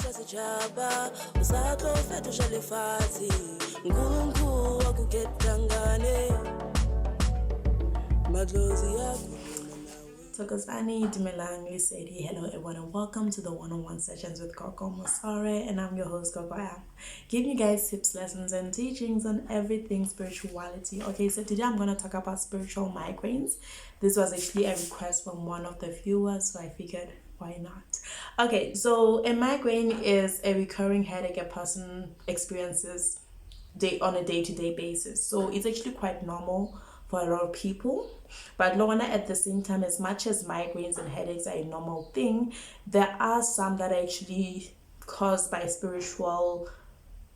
sha sechaba usato fetu shalifati ngulungu wakuketangane madlozi yako. Tokozani Dumelang Lisedi. Hello everyone and welcome to the one-on-one sessions with Coco Musare, and I'm your host Coco. I'm giving you guys tips, lessons and teachings on everything spirituality. Okay, so today I'm going to talk about spiritual migraines. This was actually a request from one of the viewers, so I figured why not. Okay, so a migraine is a recurring headache a person experiences on a day-to-day basis. So it's actually quite normal for a lot of people, but Lorna, at the same time, as much as migraines and headaches are a normal thing, there are some that are actually caused by spiritual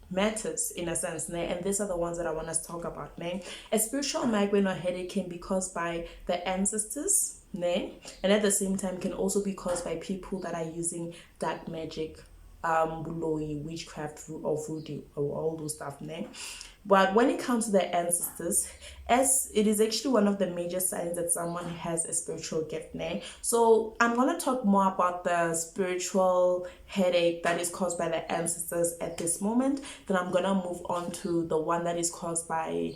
matters in a sense, and these are the ones that I want us to talk about. A spiritual migraine or headache can be caused by the ancestors, and at the same time can also be caused by people that are using dark magic, witchcraft or voodoo or all those stuff. But when it comes to the ancestors, as it is actually one of the major signs that someone has a spiritual gift. So I'm going to talk more about the spiritual headache that is caused by the ancestors at this moment. Then I'm going to move on to the one that is caused by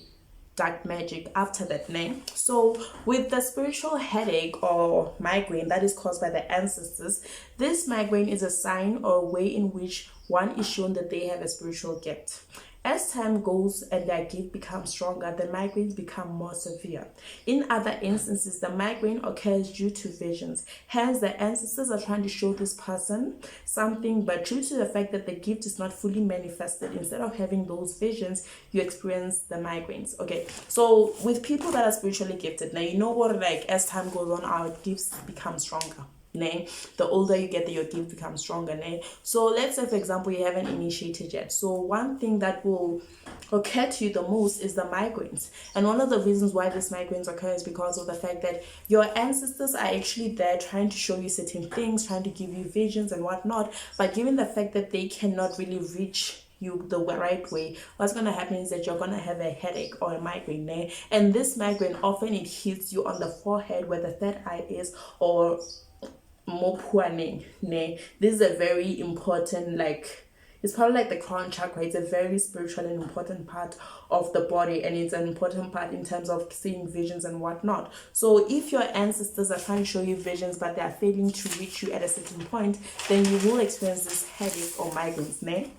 dark magic after that. So with the spiritual headache or migraine that is caused by the ancestors, this migraine is a sign or a way in which one is shown that they have a spiritual gift. As time goes and their gift becomes stronger, the migraines become more severe. In other instances, the migraine occurs due to visions. Hence, the ancestors are trying to show this person something, but due to the fact that the gift is not fully manifested, instead of having those visions, you experience the migraines. Okay, so with people that are spiritually gifted, now you know what, like as time goes on, our gifts become stronger. The older you get, your gift becomes stronger. So let's say, for example, you haven't initiated yet. So one thing that will occur to you the most is the migraines. And one of the reasons why this migraines occur is because of the fact that your ancestors are actually there trying to show you certain things, trying to give you visions and whatnot. But given the fact that they cannot really reach you the right way, what's going to happen is that you're going to have a headache or a migraine. And this migraine, often it hits you on the forehead where the third eye is, or this is a very important, it's probably like the crown chakra. It's a very spiritual and important part of the body, and it's an important part in terms of seeing visions and whatnot. So if your ancestors are trying to show you visions but they are failing to reach you at a certain point, then you will experience this headache or migraines.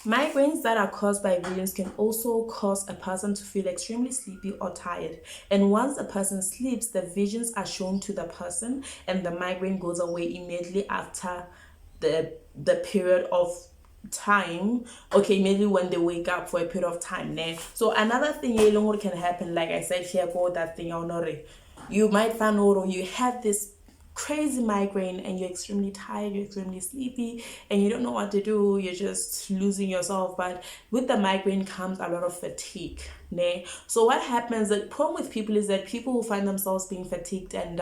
Migraines that are caused by visions can also cause a person to feel extremely sleepy or tired. And once a person sleeps, the visions are shown to the person and the migraine goes away immediately after the period of time. Okay, maybe when they wake up for a period of time. So another thing can happen, like I said here, that thing, you might find or you have this crazy migraine and you're extremely tired, you're extremely sleepy, and you don't know what to do, you're just losing yourself. But with the migraine comes a lot of fatigue. So what happens, the problem with people is that people will find themselves being fatigued and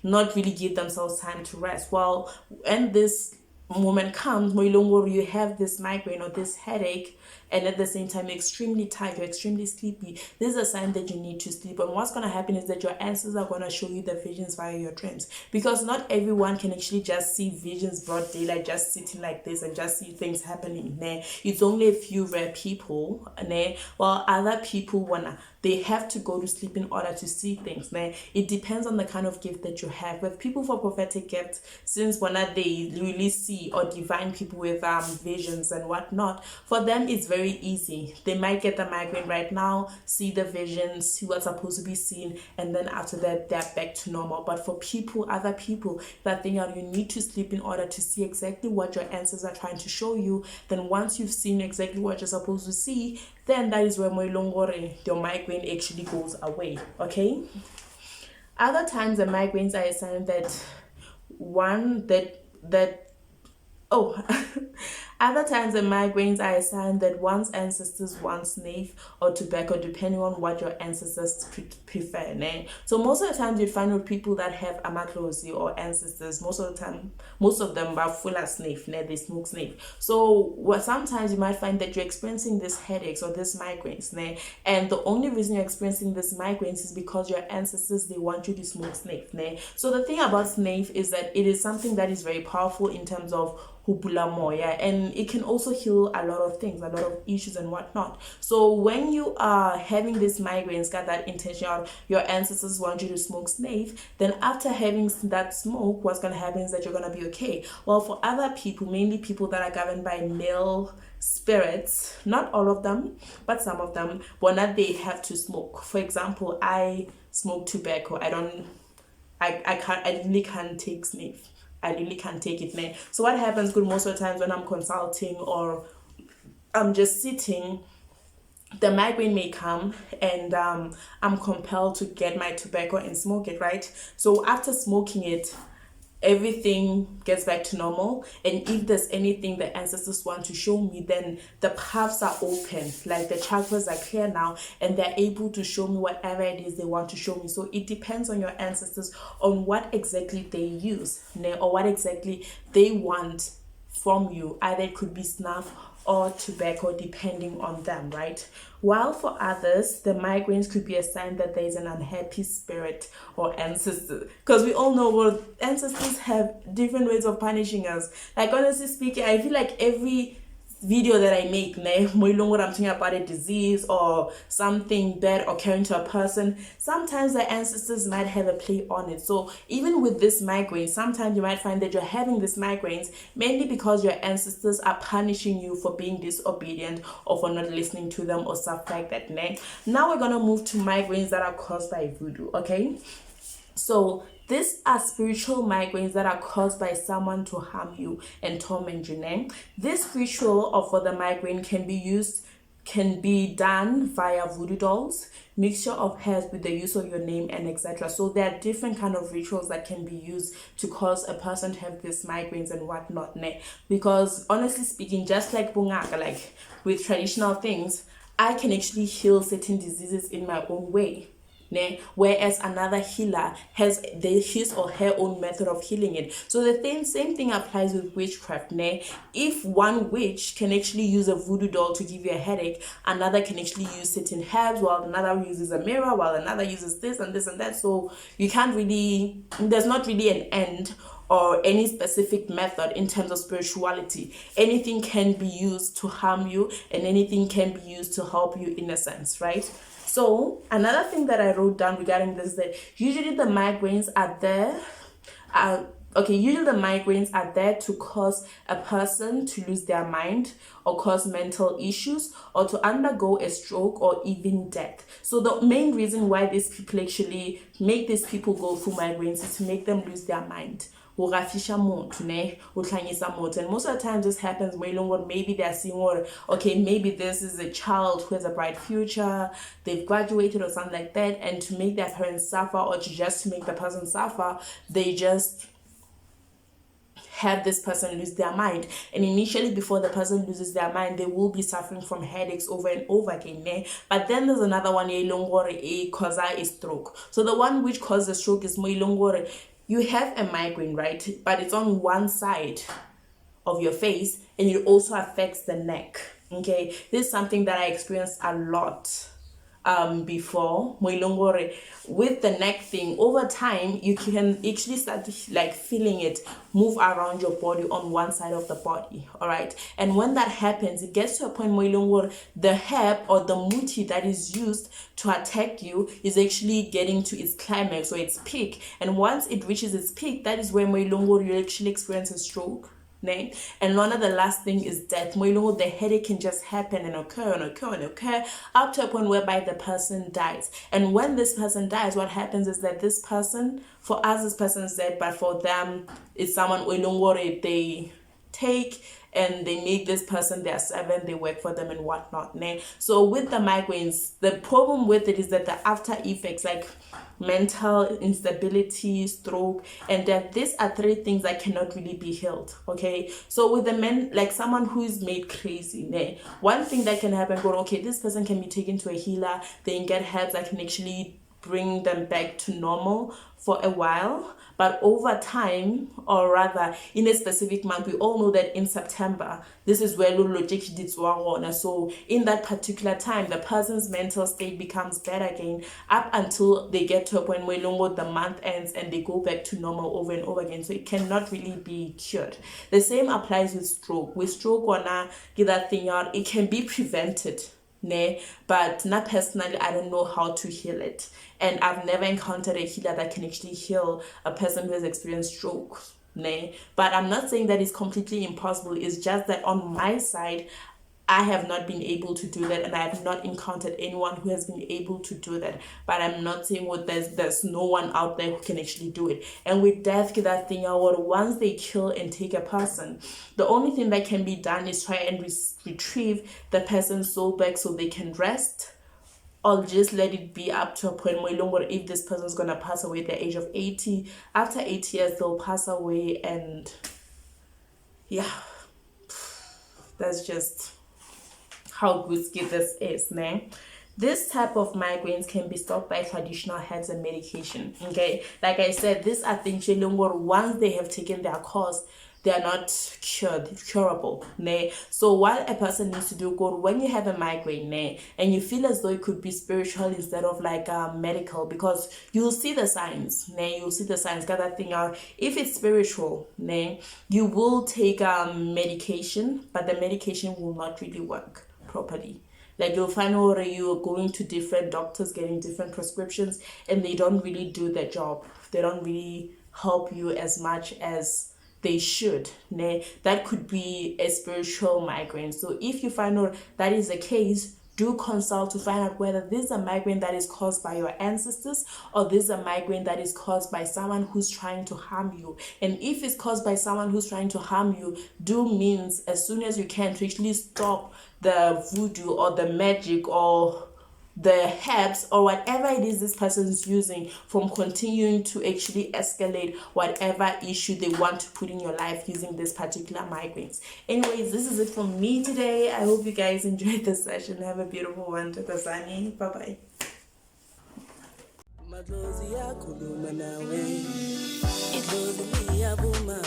not really give themselves time to rest. Well, and this moment comes where you have this migraine or this headache, and at the same time you're extremely tired, you're extremely sleepy. This is a sign that you need to sleep. And what's going to happen is that your ancestors are going to show you the visions via your dreams, because not everyone can actually just see visions broad daylight, just sitting like this and just see things happening. It's only a few rare people, while other people they have to go to sleep in order to see things. It depends on the kind of gift that you have. With people for prophetic gifts, since they really see or divine people with visions and whatnot, for them it's very easy. They might get the migraine right now, see the visions, see what's supposed to be seen, and then after that they're back to normal. But for other people that think you need to sleep in order to see exactly what your ancestors are trying to show you, then once you've seen exactly what you're supposed to see, then that is where your migraine actually goes away. Okay, other times the migraines are a sign that Other times the migraines are a sign that one's ancestors want snuff or tobacco, depending on what your ancestors prefer. Ne? So most of the time you find with people that have amaklosi or ancestors, most of them are full of snuff. Ne? They smoke snuff. So sometimes you might find that you're experiencing these headaches or these migraines. Ne? And the only reason you're experiencing these migraines is because your ancestors, they want you to smoke snuff. Ne? So the thing about snuff is that it is something that is very powerful in terms of hupula moya, and it can also heal a lot of things, a lot of issues and whatnot. So when you are having these migraines, got that intention or your ancestors want you to smoke snuff, then after having that smoke, what's going to happen is that you're going to be okay. Well, for other people, mainly people that are governed by male spirits, not all of them, but some of them, but not they have to smoke. For example, I smoke tobacco. I really can't take snuff. I really can't take it now. So what happens good most of the times when I'm consulting or I'm just sitting, the migraine may come and I'm compelled to get my tobacco and smoke it, right? So after smoking it, everything gets back to normal, and if there's anything the ancestors want to show me, then the paths are open, like the chakras are clear now, and they're able to show me whatever it is they want to show me. So it depends on your ancestors on what exactly they use, or what exactly they want from you. Either it could be snuff or tobacco, depending on them, right? While for others, the migraines could be a sign that there is an unhappy spirit or ancestor, because we all know, well, ancestors have different ways of punishing us. Like, honestly speaking, I feel like every video that I make, I'm talking about a disease or something bad occurring to a person, sometimes the ancestors might have a play on it. So even with this migraine, sometimes you might find that you're having these migraines mainly because your ancestors are punishing you for being disobedient or for not listening to them or stuff like that. Now we're gonna move to migraines that are caused by voodoo. Okay, so these are spiritual migraines that are caused by someone to harm you and torment you. This ritual for the migraine can be done via voodoo dolls, mixture of herbs with the use of your name, and etc. So there are different kind of rituals that can be used to cause a person to have these migraines and whatnot. Because honestly speaking, just like bungaka, like with traditional things, I can actually heal certain diseases in my own way. Whereas another healer has his or her own method of healing it. So the same thing applies with witchcraft. If one witch can actually use a voodoo doll to give you a headache, another can actually use certain herbs, while another uses a mirror, while another uses this and this and that. So you can't really, there's not really an end or any specific method in terms of spirituality. Anything can be used to harm you, and anything can be used to help you in a sense, right? So another thing that I wrote down regarding this is that usually the migraines are there. Usually the migraines are there to cause a person to lose their mind or cause mental issues or to undergo a stroke or even death. So the main reason why these people actually make these people go through migraines is to make them lose their mind. And most of the time this happens maybe they're seeing, okay, maybe this is a child who has a bright future, they've graduated or something like that, and to make their parents suffer or to make the person suffer, they just have this person lose their mind. And initially, before the person loses their mind, they will be suffering from headaches over and over again. But then there's another one, cause a stroke. So the one which causes a stroke is you have a migraine, right? But it's on one side of your face, and it also affects the neck. Okay, this is something that I experienced a lot before. With the neck thing, over time you can actually start to like feeling it move around your body on one side of the body. All right, and when that happens, it gets to a point where the herb or the muti that is used to attack you is actually getting to its climax or its peak, and once it reaches its peak, that is when you actually experience a stroke. And one of the last thing is death. The headache can just happen and occur up to a point whereby the person dies. And when this person dies, what happens is that this person, for us, this person is dead, but for them, it's someone they take and they make this person their servant, they work for them and whatnot. So with the migraines, the problem with it is that the after effects, like mental instability, stroke, and death, these are three things that cannot really be healed. Okay, so with the men, like someone who's made crazy, one thing that can happen, go, okay, this person can be taken to a healer, they can get herbs that can actually bring them back to normal for a while. But over time, or rather in a specific month, we all know that in September, this is where logic did so in that particular time, the person's mental state becomes better again up until they get to a point where the month ends and they go back to normal over and over again. So it cannot really be cured. The same applies with stroke. With stroke, get that thing out, it can be prevented. But not personally, I don't know how to heal it, and I've never encountered a healer that can actually heal a person who has experienced stroke. But I'm not saying that it's completely impossible. It's just that on my side, I have not been able to do that, and I have not encountered anyone who has been able to do that. But I'm not saying there's no one out there who can actually do it. And with death, that thing once they kill and take a person, the only thing that can be done is try and retrieve the person's soul back so they can rest, or just let it be up to a point where if this person's gonna pass away at the age of 80, after 8 years they'll pass away. And yeah, that's just how risky this is. This type of migraines can be stopped by traditional herbs and medication. Okay, like I said, these are things once they have taken their course, they are not curable. So what a person needs to do, when you have a migraine, and you feel as though it could be spiritual instead of like medical, because you'll see the signs. You'll see the signs. Got that thing out. If it's spiritual, you will take medication, but the medication will not really work properly. Like you'll find out you're going to different doctors getting different prescriptions, and they don't really do their job. They don't really help you as much as they should. That could be a spiritual migraine. So if you find out that is the case, do consult to find out whether this is a migraine that is caused by your ancestors, or this is a migraine that is caused by someone who's trying to harm you. And if it's caused by someone who's trying to harm you, do means as soon as you can to actually stop the voodoo or the magic or the herbs or whatever it is this person is using from continuing to actually escalate whatever issue they want to put in your life using this particular migraines. Anyways, this is it from me today. I hope you guys enjoyed the session. Have a beautiful one. Bye bye. Madlozi yakhuluma nawe idlozi liyavuma